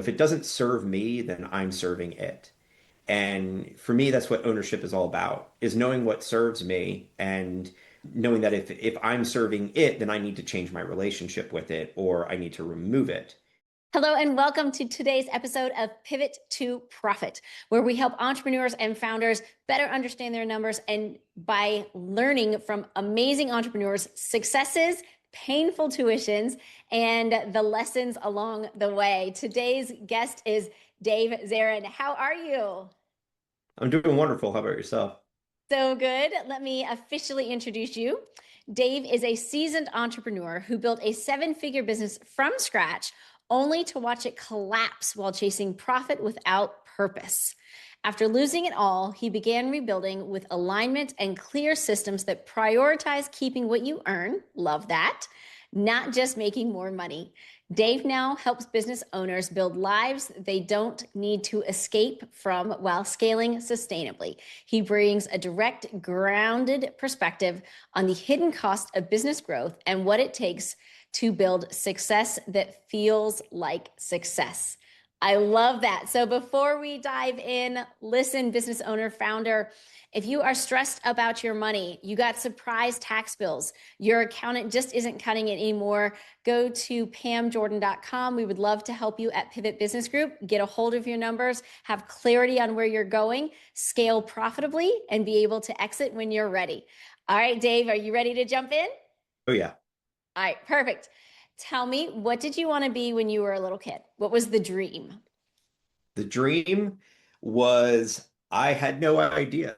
If it doesn't serve me, then I'm serving it. And for me, that's what ownership is all about, is knowing what serves me and knowing that if I'm serving it, then I need to change my relationship with it or I need to remove it. Hello, and welcome to today's episode of Pivot to Profit, where we help entrepreneurs and founders better understand their numbers and by learning from amazing entrepreneurs' successes, painful tuitions, and the lessons along the way. Today's guest is Dave Zaron. How are you? I'm doing wonderful. How about yourself? So good. Let me officially introduce you. Dave is a seasoned entrepreneur who built a seven-figure business from scratch, only to watch it collapse while chasing profit without purpose. After losing it all, he began rebuilding with alignment and clear systems that prioritize keeping what you earn, love that, not just making more money. Dave now helps business owners build lives they don't need to escape from while scaling sustainably. He brings a direct, grounded perspective on the hidden cost of business growth and what it takes to build success that feels like success. I love that. So before we dive in, listen, business owner, founder, if you are stressed about your money, you got surprise tax bills, your accountant just isn't cutting it anymore, go to pamjordan.com. We would love to help you at Pivot Business Group. Get a hold of your numbers, have clarity on where you're going, scale profitably, and be able to exit when you're ready. All right, Dave, are you ready to jump in? Oh, yeah. All right, perfect. Tell me, what did you want to be when you were a little kid? What was the dream? The dream was I had no idea.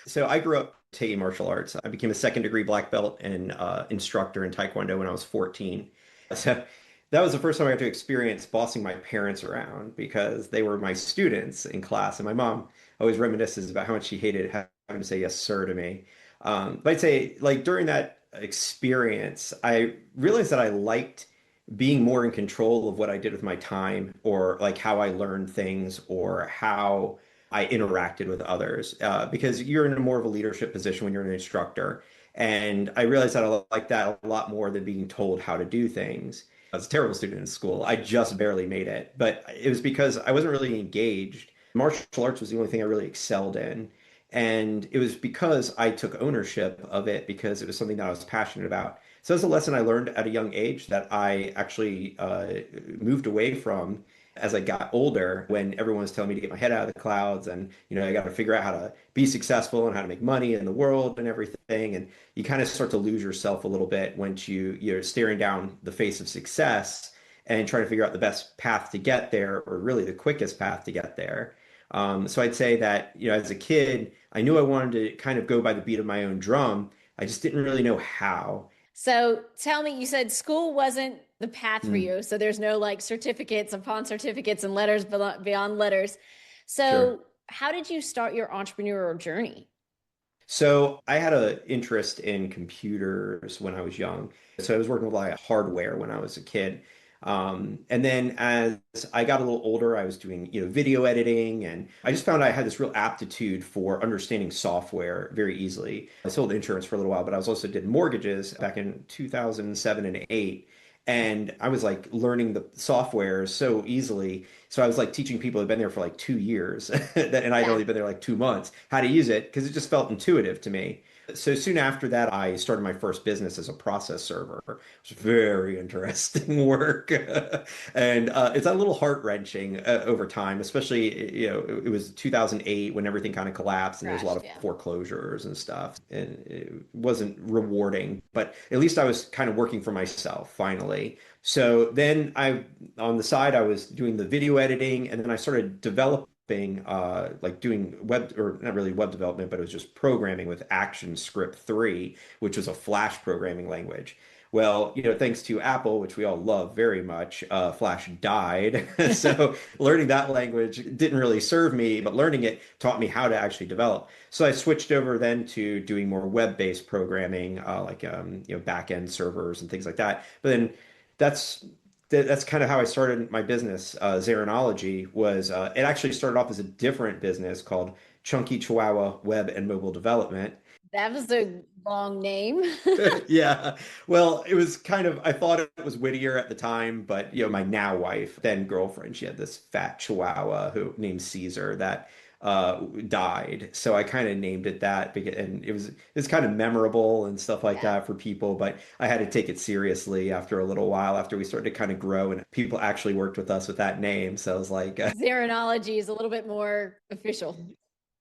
So I grew up taking martial arts. I became a second degree black belt and instructor in Taekwondo when I was 14. So that was the first time I got to experience bossing my parents around because they were my students in class. And my mom always reminisces about how much she hated having to say yes, sir to me. But I'd say, like, during that experience, I realized that I liked being more in control of what I did with my time or like how I learned things or how I interacted with others. Because you're in a more of a leadership position when you're an instructor. And I realized that I like that a lot more than being told how to do things. I was a terrible student in school. I just barely made it, but it was because I wasn't really engaged. Martial arts was the only thing I really excelled in. And it was because I took ownership of it because it was something that I was passionate about. So that's a lesson I learned at a young age that I actually moved away from as I got older when everyone was telling me to get my head out of the clouds and, I got to figure out how to be successful and how to make money in the world and everything. And you kind of start to lose yourself a little bit once you're staring down the face of success and trying to figure out the best path to get there or really the quickest path to get there. So I'd say that, as a kid, I knew I wanted to kind of go by the beat of my own drum. I just didn't really know how. So tell me, you said school wasn't the path for Hmm, you. So there's no like certificates upon certificates and letters beyond letters. sure. So how did you start your entrepreneurial journey? So I had an interest in computers when I was young. So I was working with a lot of hardware when I was a kid. And then as I got a little older, I was doing, video editing, and I just found I had this real aptitude for understanding software very easily. I sold insurance for a little while, but I was also did mortgages back in 2007 and 8. And I was like learning the software so easily. So I was like teaching people who'd been there for like 2 years, and I'd Yeah. only been there like 2 months, how to use it because it just felt intuitive to me. So soon after that, I started my first business as a process server. It was very interesting work, and it's a little heart-wrenching over time. Especially, it was 2008 when everything kind of collapsed, and there was a lot Crashed. of Yeah. foreclosures and stuff, and it wasn't rewarding. But at least I was kind of working for myself finally. So then on the side, I was doing the video editing, and then I started developing, like doing web, or not really web development, but it was just programming with ActionScript 3, which was a Flash programming language. Well, thanks to Apple, which we all love very much, Flash died. So learning that language didn't really serve me, but learning it taught me how to actually develop. So I switched over then to doing more web-based programming, like back-end servers and things like that. But then that's that's kind of how I started my business. Zaronology was it actually started off as a different business called Chunky Chihuahua Web and Mobile Development. That was a long name. Yeah. Well, it was kind of, I thought it was wittier at the time, but my now wife, then girlfriend, she had this fat chihuahua who named Caesar that died. So I kind of named it that because, and it's kind of memorable and stuff like Yeah. that for people, but I had to take it seriously after a little while after we started to kind of grow and people actually worked with us with that name. So I was like, Zaronology is a little bit more official.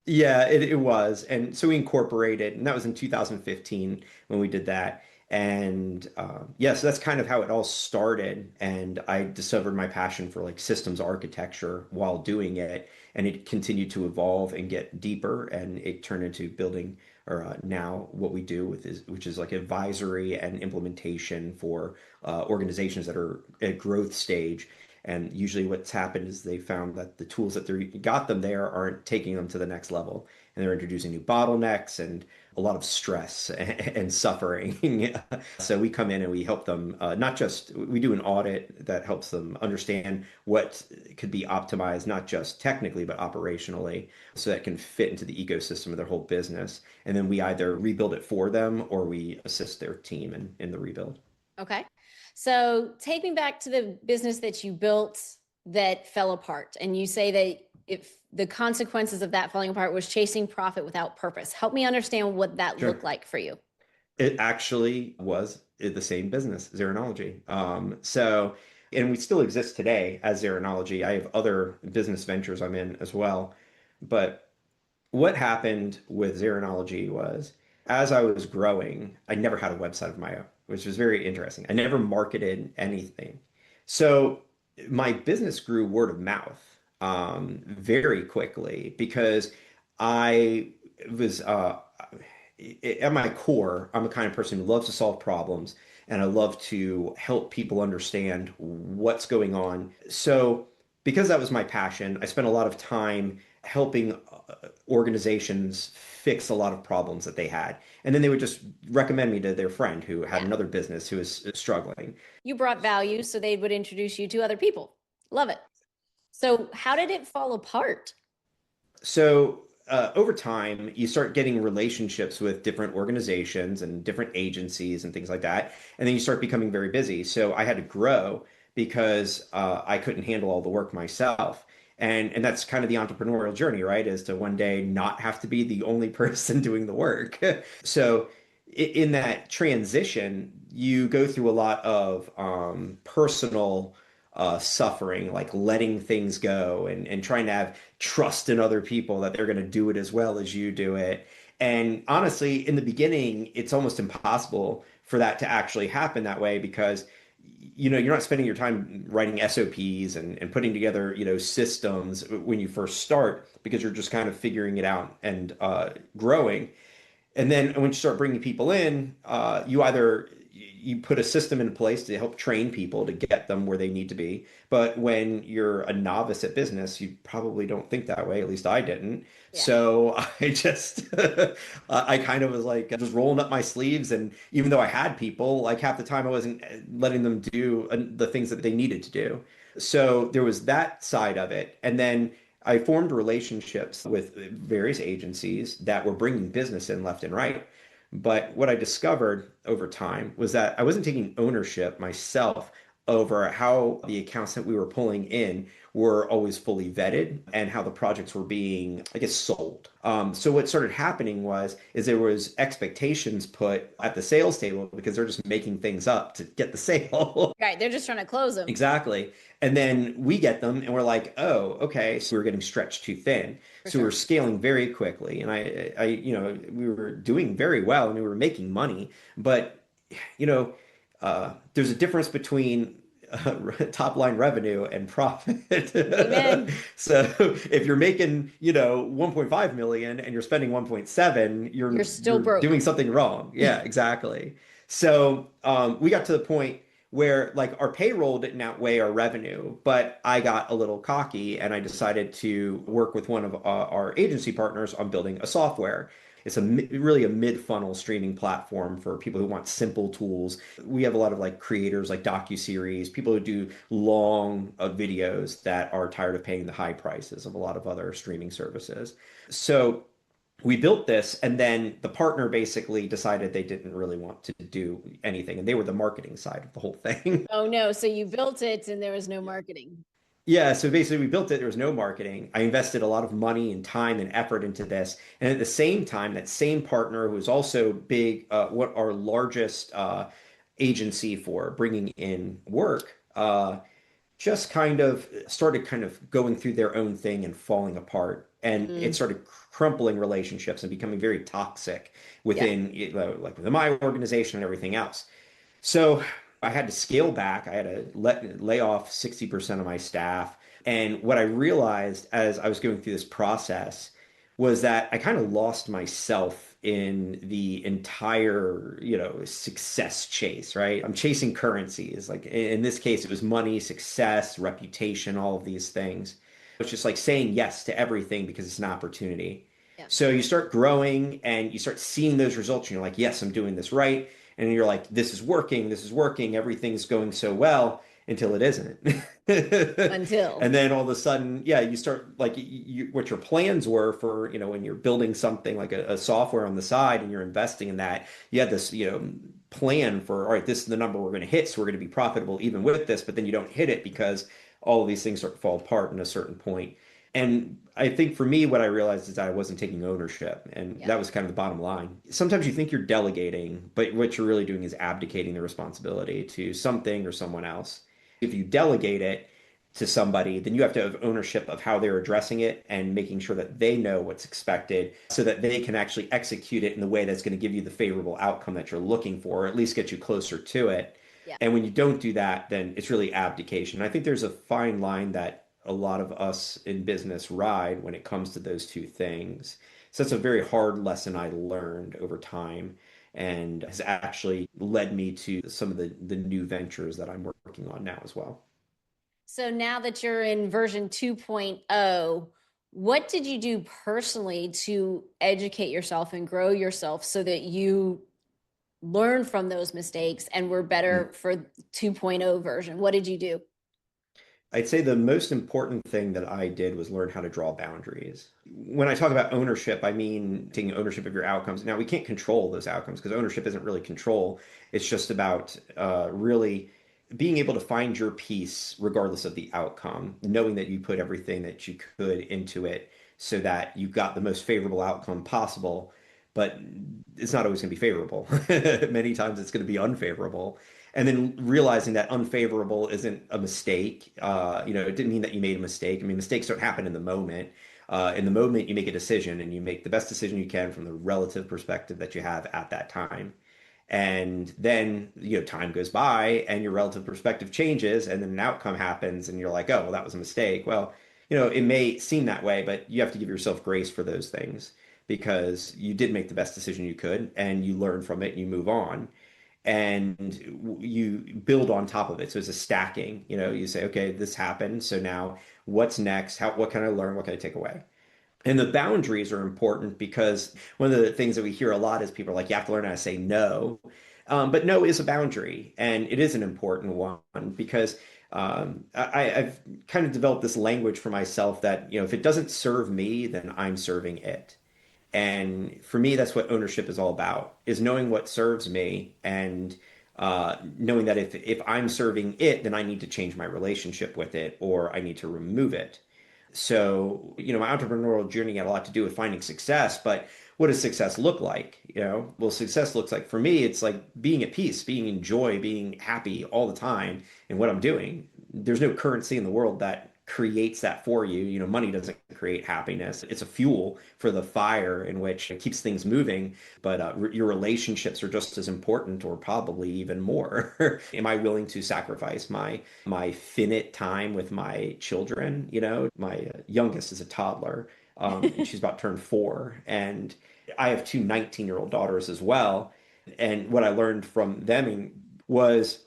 yeah, it was. And so we incorporated, and that was in 2015 when we did that. And yeah, so that's kind of how it all started. And I discovered my passion for like systems architecture while doing it. And it continued to evolve and get deeper. And it turned into building, or now what we do with is, which is like advisory and implementation for organizations that are at growth stage. And usually what's happened is they found that the tools that they got them there aren't taking them to the next level. And they're introducing new bottlenecks and a lot of stress and suffering. So we come in and we help them, not just, we do an audit that helps them understand what could be optimized, not just technically, but operationally, so that can fit into the ecosystem of their whole business. And then we either rebuild it for them or we assist their team in the rebuild. Okay. So take me back to the business that you built that fell apart. And you say that if the consequences of that falling apart was chasing profit without purpose. Help me understand what that looked Sure. like for you. It actually was the same business, Zaronology. And we still exist today as Zaronology. I have other business ventures I'm in as well. But what happened with Zaronology was as I was growing, I never had a website of my own, which was very interesting. I never marketed anything. So my business grew word of mouth very quickly because I was at my core, I'm the kind of person who loves to solve problems and I love to help people understand what's going on. So, because that was my passion, I spent a lot of time helping organizations fix a lot of problems that they had. And then they would just recommend me to their friend who had Yeah. another business who was struggling. You brought value, so they would introduce you to other people. Love it. So, how did it fall apart? So over time, you start getting relationships with different organizations and different agencies and things like that. And then you start becoming very busy. So I had to grow because I couldn't handle all the work myself. And that's kind of the entrepreneurial journey, right? Is to one day not have to be the only person doing the work. So in that transition, you go through a lot of personal suffering, like letting things go and trying to have trust in other people that they're going to do it as well as you do it. And honestly, in the beginning, it's almost impossible for that to actually happen that way because you're not spending your time writing SOPs and putting together systems when you first start because you're just kind of figuring it out and growing. And then when you start bringing people in, you put a system in place to help train people to get them where they need to be. But when you're a novice at business, you probably don't think that way. At least I didn't. Yeah. So I just, I kind of was like just rolling up my sleeves. And even though I had people, like half the time I wasn't letting them do the things that they needed to do. So there was that side of it. And then I formed relationships with various agencies that were bringing business in left and right. But what I discovered over time was that I wasn't taking ownership myself over how the accounts that we were pulling in were always fully vetted and how the projects were being, I guess, sold. So what started happening is there was expectations put at the sales table because they're just making things up to get the sale. Right. They're just trying to close them. Exactly. And then we get them and we're like, oh, okay. So we're getting stretched too thin. For So we sure. were scaling very quickly. And we were doing very well and we were making money. But, there's a difference between top line revenue and profit. Amen. So if you're making, 1.5 million and you're spending 1.7, You're you're still you're doing broke. something wrong. Yeah, exactly. So we got to the point where like our payroll didn't outweigh our revenue, but I got a little cocky and I decided to work with one of our agency partners on building a software. It's really a mid-funnel streaming platform for people who want simple tools. We have a lot of like creators like docu-series, people who do long videos that are tired of paying the high prices of a lot of other streaming services. So we built this, and then the partner basically decided they didn't really want to do anything, and they were the marketing side of the whole thing. Oh no, so you built it and there was no marketing. Yeah, so basically we built it. There was no marketing. I invested a lot of money and time and effort into this. And at the same time, that same partner who was also big, what our largest agency for bringing in work, just kind of started kind of going through their own thing and falling apart. And it Mm, started crumpling relationships and becoming very toxic yeah. within, like within my organization and everything else. So I had to scale back. I had to lay off 60% of my staff. And what I realized as I was going through this process was that I kind of lost myself in the entire, success chase, right? I'm chasing currencies. Like in this case, it was money, success, reputation, all of these things. It's just like saying yes to everything because it's an opportunity. Yeah. So you start growing and you start seeing those results, and you're like, yes, I'm doing this right. And you're like, this is working, everything's going so well until it isn't. Until. And then all of a sudden, yeah, you start like what your plans were for, when you're building something like a software on the side and you're investing in that, you had this, plan for, all right, this is the number we're going to hit, so we're going to be profitable even with this, but then you don't hit it because all of these things start to fall apart in a certain point. And I think for me, what I realized is that I wasn't taking ownership, and Yeah. that was kind of the bottom line. Sometimes you think you're delegating, but what you're really doing is abdicating the responsibility to something or someone else. If you delegate it to somebody, then you have to have ownership of how they're addressing it and making sure that they know what's expected so that they can actually execute it in the way that's going to give you the favorable outcome that you're looking for, or at least get you closer to it. Yeah. And when you don't do that, then it's really abdication. I think there's a fine line that a lot of us in business ride when it comes to those two things. So that's a very hard lesson I learned over time and has actually led me to some of the new ventures that I'm working on now as well. So now that you're in version 2.0, what did you do personally to educate yourself and grow yourself so that you learn from those mistakes and were better for 2.0 version? What did you do? I'd say the most important thing that I did was learn how to draw boundaries. When I talk about ownership, I mean taking ownership of your outcomes. Now, we can't control those outcomes because ownership isn't really control. It's just about really being able to find your peace regardless of the outcome, knowing that you put everything that you could into it so that you got the most favorable outcome possible. But it's not always going to be favorable. Many times it's going to be unfavorable, and then realizing that unfavorable isn't a mistake. It didn't mean that you made a mistake. I mean, mistakes don't happen in the moment. In the moment, you make a decision and you make the best decision you can from the relative perspective that you have at that time. And then, time goes by and your relative perspective changes, and then an outcome happens, and you're like, oh, well, that was a mistake. Well, it may seem that way, but you have to give yourself grace for those things because you did make the best decision you could and you learn from it and you move on and you build on top of it. So it's a stacking. You say, okay, this happened. So now what's next? What can I learn? What can I take away? And the boundaries are important because one of the things that we hear a lot is people are like, you have to learn how to say no. But no is a boundary, and it is an important one because I've kind of developed this language for myself that, if it doesn't serve me, then I'm serving it. And for me, that's what ownership is all about, is knowing what serves me and knowing that if I'm serving it, then I need to change my relationship with it or I need to remove it. So, my entrepreneurial journey had a lot to do with finding success, but what does success look like? Well, success looks like for me, it's like being at peace, being in joy, being happy all the time in what I'm doing. There's no currency in the world that creates that for you. Money doesn't create happiness. It's a fuel for the fire in which it keeps things moving, but your relationships are just as important or probably even more. Am I willing to sacrifice my finite time with my children? My youngest is a toddler, and she's about to turn 4, and I have two 19-year-old daughters as well. And what I learned from them was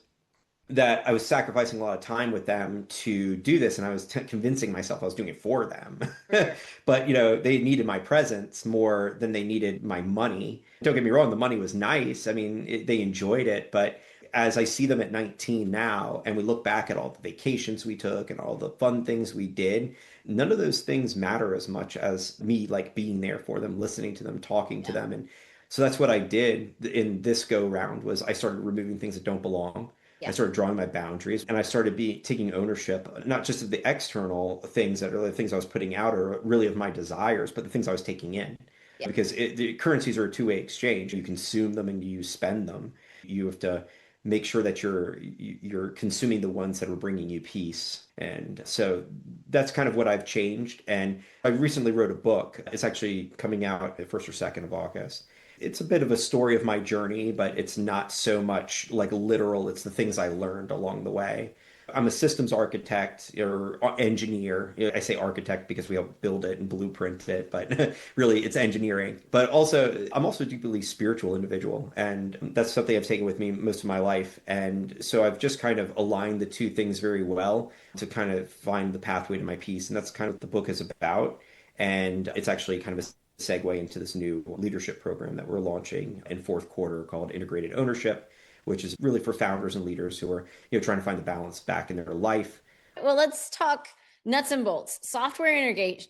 that I was sacrificing a lot of time with them to do this, and I was convincing myself I was doing it for them. For sure. But they needed my presence more than they needed my money. Don't get me wrong, the money was nice. I mean, they enjoyed it, but as I see them at 19 now, and we look back at all the vacations we took and all the fun things we did, none of those things matter as much as me like being there for them, listening to them, talking to Yeah. them. And so that's what I did in this go round was I started removing things that don't belong. I Yeah. started drawing my boundaries and I started taking ownership, not just of the external things that are the things I was putting out or really of my desires, but the things I was taking in. Yeah. Because the currencies are a two-way exchange. You consume them and you spend them. You have to make sure that you're consuming the ones that are bringing you peace. And so that's kind of what I've changed. And I recently wrote a book. It's actually coming out the 1st or 2nd of August. It's a bit of a story of my journey, but it's not so much like literal. It's the things I learned along the way. I'm a systems architect or engineer. I say architect because we help build it and blueprint it, but really it's engineering. But also, I'm also a deeply spiritual individual, and that's something I've taken with me most of my life. And so I've just kind of aligned the two things very well to kind of find the pathway to my peace. And that's kind of what the book is about. And it's actually kind of a segue into this new leadership program that we're launching in fourth quarter called Integrated Ownership, which is really for founders and leaders who are, trying to find the balance back in their life. Well, let's talk nuts and bolts. Software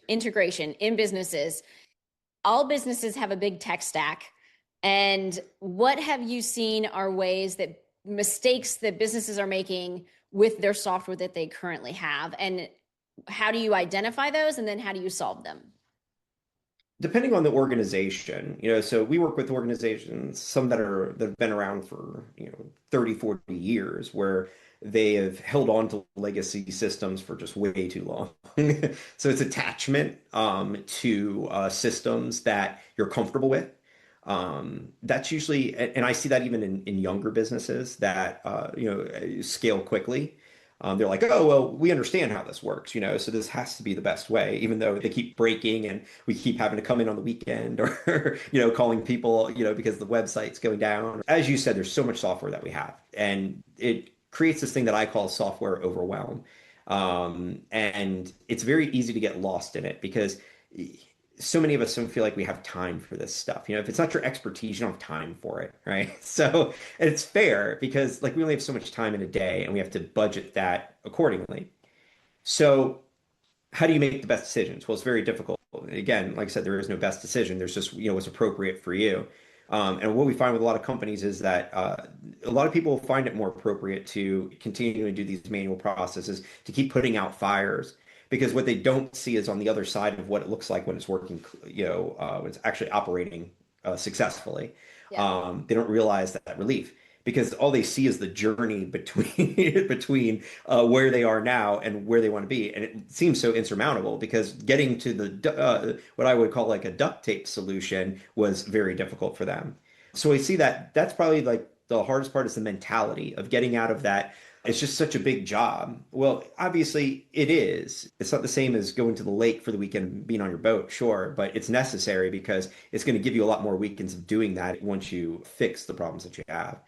integration in businesses. All businesses have a big tech stack. And what have you seen are ways that mistakes that businesses are making with their software that they currently have? And how do you identify those? And then how do you solve them? Depending on the organization, so we work with organizations, some that have been around for, 30, 40 years, where they have held on to legacy systems for just way too long. So it's attachment to systems that you're comfortable with. That's usually, and I see that even in younger businesses that scale quickly. They're like, oh, well, we understand how this works, so this has to be the best way, even though they keep breaking and we keep having to come in on the weekend or, calling people, because the website's going down. As you said, there's so much software that we have, and it creates this thing that I call software overwhelm. And it's very easy to get lost in it because so many of us don't feel like we have time for this stuff. If it's not your expertise, you don't have time for it, right? So, and it's fair because like we only have so much time in a day and we have to budget that accordingly. So, how do you make the best decisions? Well, it's very difficult. Again, like I said, there is no best decision. There's just, what's appropriate for you. And what we find with a lot of companies is that a lot of people find it more appropriate to continue to do these manual processes, to keep putting out fires, because what they don't see is on the other side of what it looks like when it's working, when it's actually operating successfully. Yeah. They don't realize that relief because all they see is the journey between between where they are now and where they want to be, and it seems so insurmountable because getting to the what I would call like a duct tape solution was very difficult for them. So I see that that's probably like the hardest part is the mentality of getting out of that. It's just such a big job. Well, obviously it is. It's not the same as going to the lake for the weekend and being on your boat, sure, but it's necessary because it's going to give you a lot more weekends of doing that once you fix the problems that you have.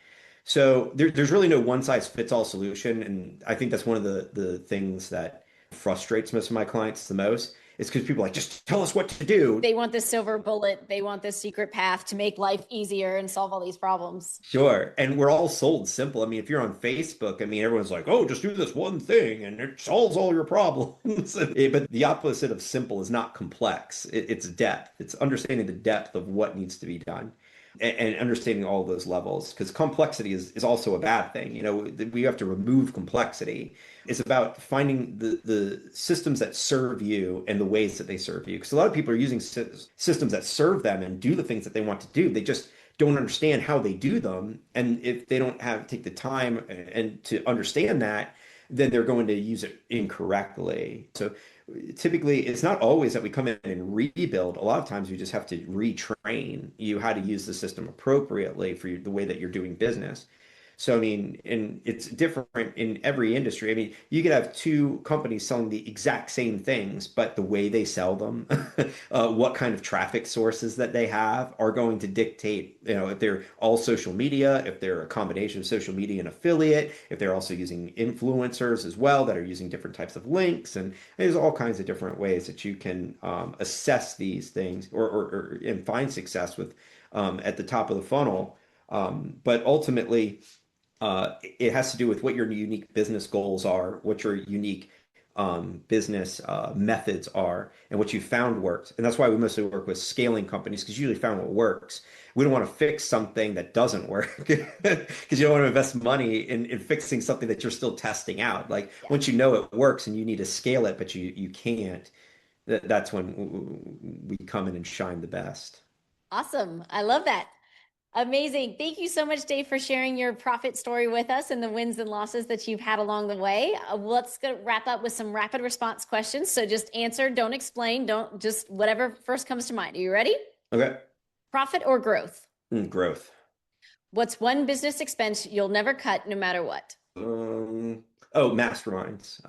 So there's really no one size fits all solution. And I think that's one of the things that frustrates most of my clients the most. It's because people are like, just tell us what to do. They want this silver bullet. They want this secret path to make life easier and solve all these problems. Sure. And we're all sold simple. I mean, if you're on Facebook, I mean, everyone's like, oh, just do this one thing and it solves all your problems. But the opposite of simple is not complex. It's depth. It's understanding the depth of what needs to be done and understanding all those levels. Because complexity is also a bad thing. We have to remove complexity. It's about finding the systems that serve you and the ways that they serve you. Because a lot of people are using systems that serve them and do the things that they want to do. They just don't understand how they do them. And if they don't take the time and to understand that, then they're going to use it incorrectly. So typically, it's not always that we come in and rebuild. A lot of times we just have to retrain you how to use the system appropriately for the way that you're doing business. So, I mean, and it's different in every industry. I mean, you could have two companies selling the exact same things, but the way they sell them, what kind of traffic sources that they have are going to dictate, if they're all social media, if they're a combination of social media and affiliate, if they're also using influencers as well that are using different types of links. And there's all kinds of different ways that you can assess these things and find success with at the top of the funnel. But ultimately, It has to do with what your unique business goals are, what your unique business methods are, and what you found works. And that's why we mostly work with scaling companies because you usually found what works. We don't want to fix something that doesn't work because you don't want to invest money in fixing something that you're still testing out. Like Yeah. once you know it works and you need to scale it, but you can't, that's when we come in and shine the best. Awesome. I love that. Amazing. Thank you so much, Dave, for sharing your profit story with us and the wins and losses that you've had along the way. Let's go wrap up with some rapid response questions. So just answer, don't explain, don't just whatever first comes to mind. Are you ready? Okay. Profit or growth? Growth. What's one business expense you'll never cut no matter what? Oh, masterminds,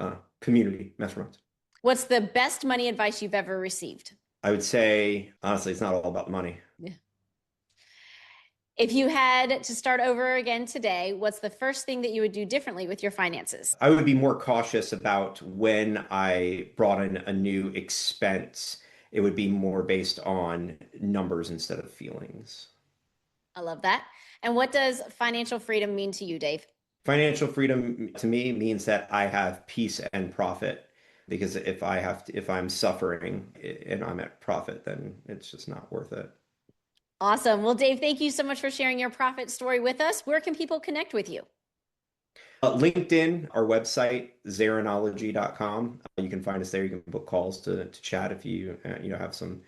community masterminds. What's the best money advice you've ever received? I would say, honestly, it's not all about money. Yeah. If you had to start over again today, what's the first thing that you would do differently with your finances? I would be more cautious about when I brought in a new expense. It would be more based on numbers instead of feelings. I love that. And what does financial freedom mean to you, Dave? Financial freedom to me means that I have peace and profit. Because if I'm suffering and I'm at profit, then it's just not worth it. Awesome. Well, Dave, thank you so much for sharing your profit story with us. Where can people connect with you? LinkedIn, our website, Zaronology.com. You can find us there. You can book calls to chat if you have something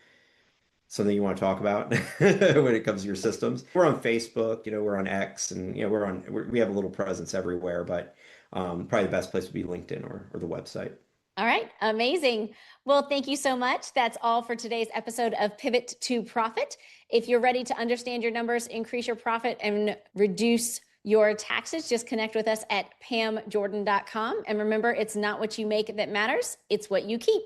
you want to talk about when it comes to your systems. We're on Facebook, we're on X, and we have a little presence everywhere. But probably the best place would be LinkedIn or the website. All right, amazing. Well, thank you so much. That's all for today's episode of Pivot to Profit. If you're ready to understand your numbers, increase your profit, and reduce your taxes, just connect with us at pamjordan.com. And remember, it's not what you make that matters, it's what you keep.